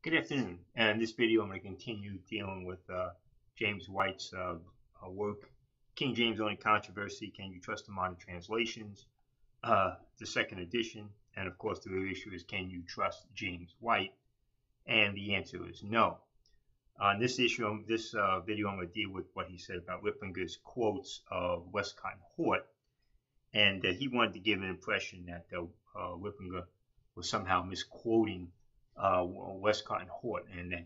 Good afternoon. And in this video, I'm going to continue dealing with James White's work, King James Only Controversy, Can You Trust the Modern Translations, the second edition. And of course, the real issue is, can you trust James White? And the answer is no. On this issue, this video, I'm going to deal with what he said about Riplinger's quotes of Westcott and Hort. And he wanted to give an impression that Riplinger was somehow misquoting Westcott and Hort, and that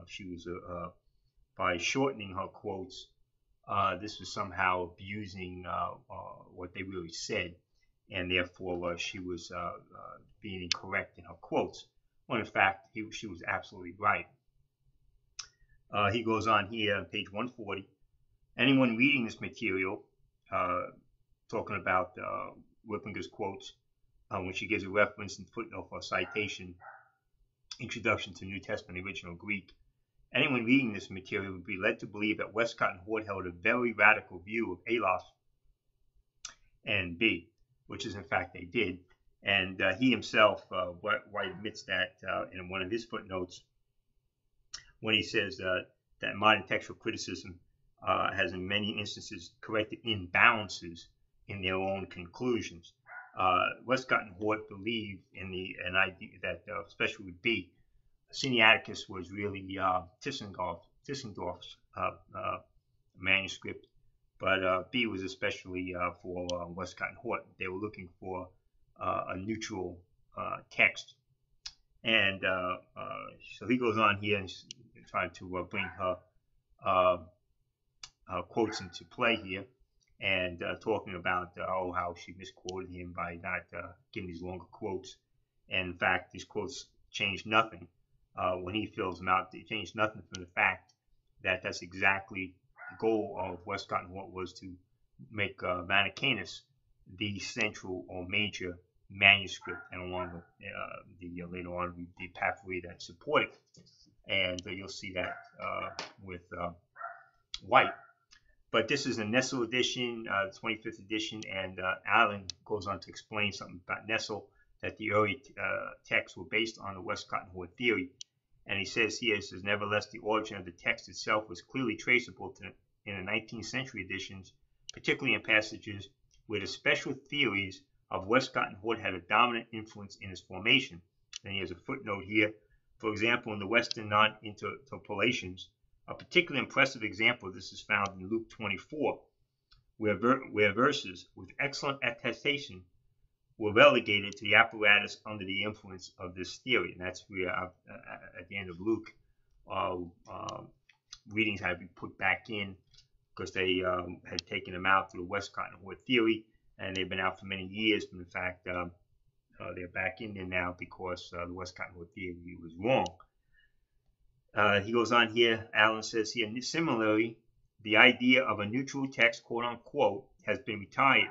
she was by shortening her quotes, this was somehow abusing what they really said, and therefore she was being incorrect in her quotes. When in fact she was absolutely right. He goes on here on page 140. Anyone reading this material, talking about Riplinger's quotes, when she gives a reference and footnote for a citation, Introduction to New Testament Original Greek, anyone reading this material would be led to believe that Westcott and Hort held a very radical view of Aleph and B, which is in fact they did. And he himself, White admits that in one of his footnotes, when he says that modern textual criticism has in many instances corrected imbalances in their own conclusions. Westcott and Hort believe in an idea that especially with B, Sinaiticus was really Tischendorf's manuscript, but B was especially for Westcott and Hort. They were looking for a neutral text, and so he goes on here and trying to bring her quotes into play here. And talking about how she misquoted him by not giving these longer quotes. And in fact, these quotes changed nothing when he fills them out. They changed nothing from the fact that that's exactly the goal of Westcott and Hort, was to make Manichaeus the central or major manuscript, and along with later on the pathway that supported it. And you'll see that with White. But this is a Nessel edition, 25th edition, and Allen goes on to explain something about Nessel, that the early texts were based on the Westcott and Hort theory. And he says here, nevertheless, the origin of the text itself was clearly traceable in the 19th century editions, particularly in passages where the special theories of Westcott and Hort had a dominant influence in its formation. And here's a footnote here. For example, in the Western non-interpolations, a particularly impressive example of this is found in Luke 24, where verses with excellent attestation were relegated to the apparatus under the influence of this theory. And that's where, at the end of Luke, readings had to be put back in because they had taken them out through the Westcott and Hort theory, and they've been out for many years. But in fact, they're back in there now because the Westcott and Hort theory was wrong. He goes on here, Allen says here, similarly, the idea of a neutral text, quote unquote, has been retired.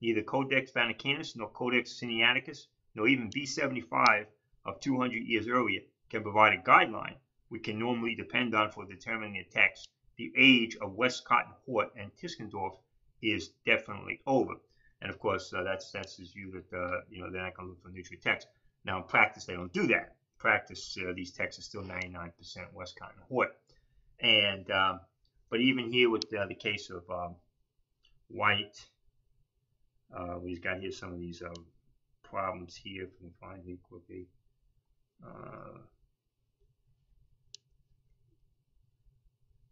Neither Codex Vaticanus nor Codex Sinaiticus, nor even B75 of 200 years earlier can provide a guideline we can normally depend on for determining a text. The age of Westcott and Hort and Tischendorf is definitely over. And of course, that's his view that they're not going to look for neutral text. Now, in practice, they don't do that. Practice, these texts are still 99% Westcott and Hort. And but even here with the case of White, we've got here some of these problems here. If we can find here quickly.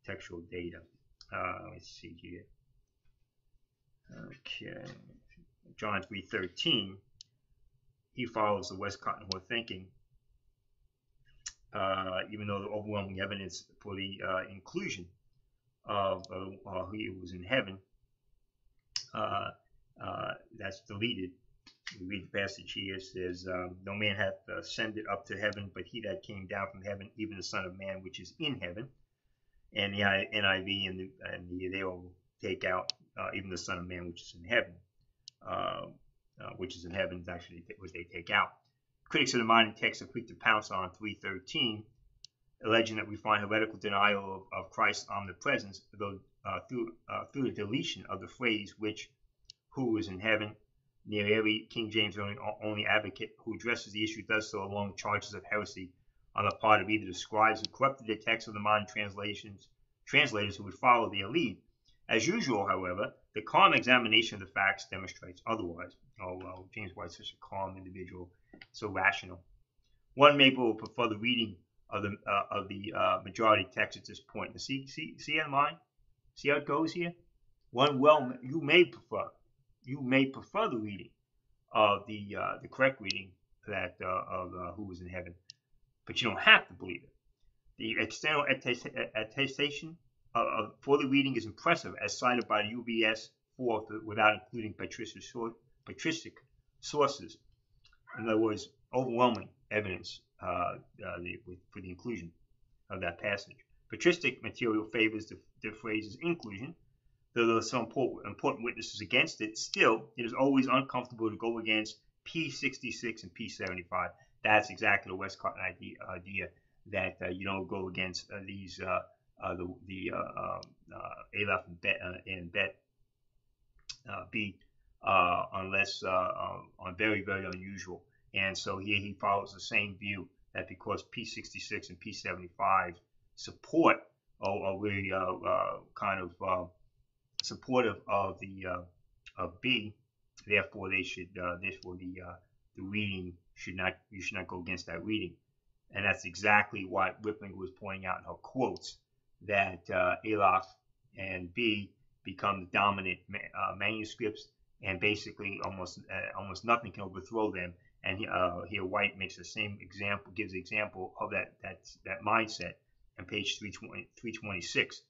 Textual data. Let's see here. Okay. John 3:13. He follows the Westcott and Hort thinking. Even though the overwhelming evidence for the inclusion of who was in heaven, that's deleted. We read the passage here. It says, no man hath ascended up to heaven, but he that came down from heaven, even the Son of Man, which is in heaven. And the NIV and they will take out even the Son of Man, which is in heaven. Which is in heaven is actually what they take out. Critics of the modern text are quick to pounce on 3:13, alleging that we find heretical denial of Christ's omnipresence, though through the deletion of the phrase "which, who is in heaven." Near every King James only advocate who addresses the issue does so along with charges of heresy on the part of either the scribes who corrupted the text of the modern translators who would follow their lead. As usual, however, the calm examination of the facts demonstrates otherwise. Oh, well, James White's such a calm individual, so rational. One may prefer the reading of the majority text at this point. Now, see in mind? See how it goes here? You may prefer the reading of the correct reading that of who was in heaven, but you don't have to believe it. The external attestation for the reading is impressive, as cited by the UBS 4 without including patristic sources. In other words, overwhelming evidence for the inclusion of that passage. Patristic material favors the phrase's inclusion. Though there are some important witnesses against it, still, it is always uncomfortable to go against P66 and P75. That's exactly the Westcott idea that you don't go against these Aleph and B unless on very, very unusual. And so here he follows the same view that because P66 and P75 support or really kind of supportive of of B, therefore they should the reading you should not go against that reading. And that's exactly what Riplinger was pointing out in her quotes, that Aleph and B become the dominant manuscripts, and basically almost nothing can overthrow them. And here White makes the same example, gives the example of that mindset on page 326.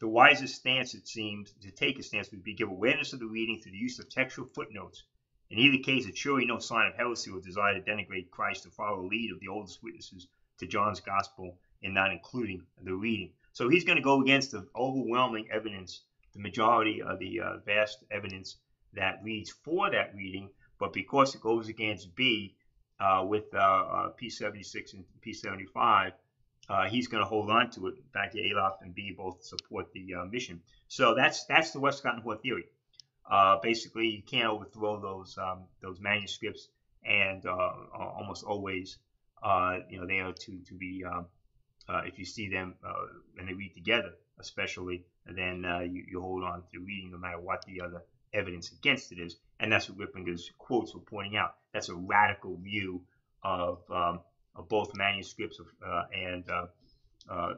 The wisest stance, it seems, to take a stance would be to give awareness of the reading through the use of textual footnotes. In either case, it's surely no sign of heresy or desire to denigrate Christ to follow the lead of the oldest witnesses to John's gospel in not including the reading. So he's going to go against the overwhelming evidence, the majority of the vast evidence that reads for that reading, but because it goes against B with P76 and P75, he's going to hold on to it. In fact, Aleph and B both support the mission. So that's the Westcott and Hort theory. Basically, you can't overthrow those manuscripts, and almost always, they are to be if you see them and they read together, especially, then you hold on to the reading no matter what the other evidence against it is. And that's what Riplinger's quotes were pointing out. That's a radical view of both manuscripts, and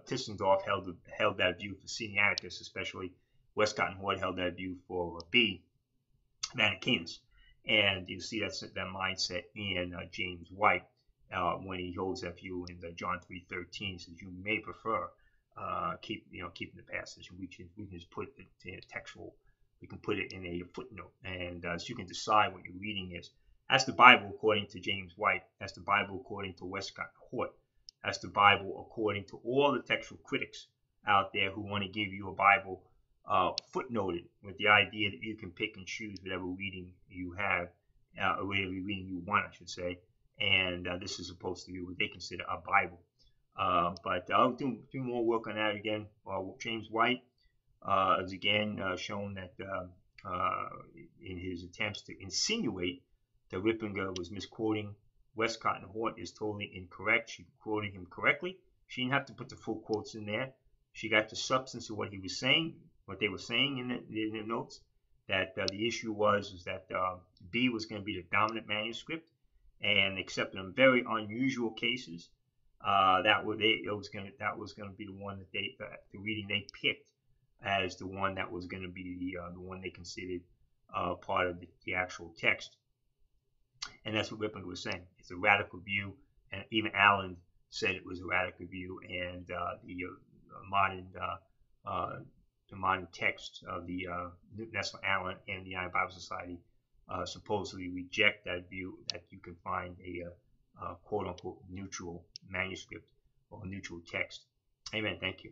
Tischendorf held that view for Sinaiticus, especially. Westcott and Hort held that view for B, Manichaeans. And you see that mindset in James White when he holds that view in John 3:13. He says, you may prefer keeping the passage. We can just put it in a textual, we can put it in a footnote, and so you can decide what your reading is. That's the Bible according to James White. That's the Bible according to Westcott and Hort. That's the Bible according to all the textual critics out there who want to give you a Bible footnoted with the idea that you can pick and choose whatever reading you have, or whatever reading you want, I should say. And this is supposed to be what they consider a Bible. But I'll do more work on that again. James White has again shown that in his attempts to insinuate that Riplinger was misquoting Westcott and Hort is totally incorrect. She quoted him correctly. She didn't have to put the full quotes in there. She got the substance of what he was saying, what they were saying in the notes. That the issue was that B was going to be the dominant manuscript, and except in very unusual cases, that was going to be the one that the reading they picked as the one that was going to be the one they considered part of the actual text. And that's what Riplinger was saying. It's a radical view, and even Allen said it was a radical view, and the modern text of the National Allen and the United Bible Society supposedly reject that view, that you can find a quote-unquote neutral manuscript or neutral text. Amen. Thank you.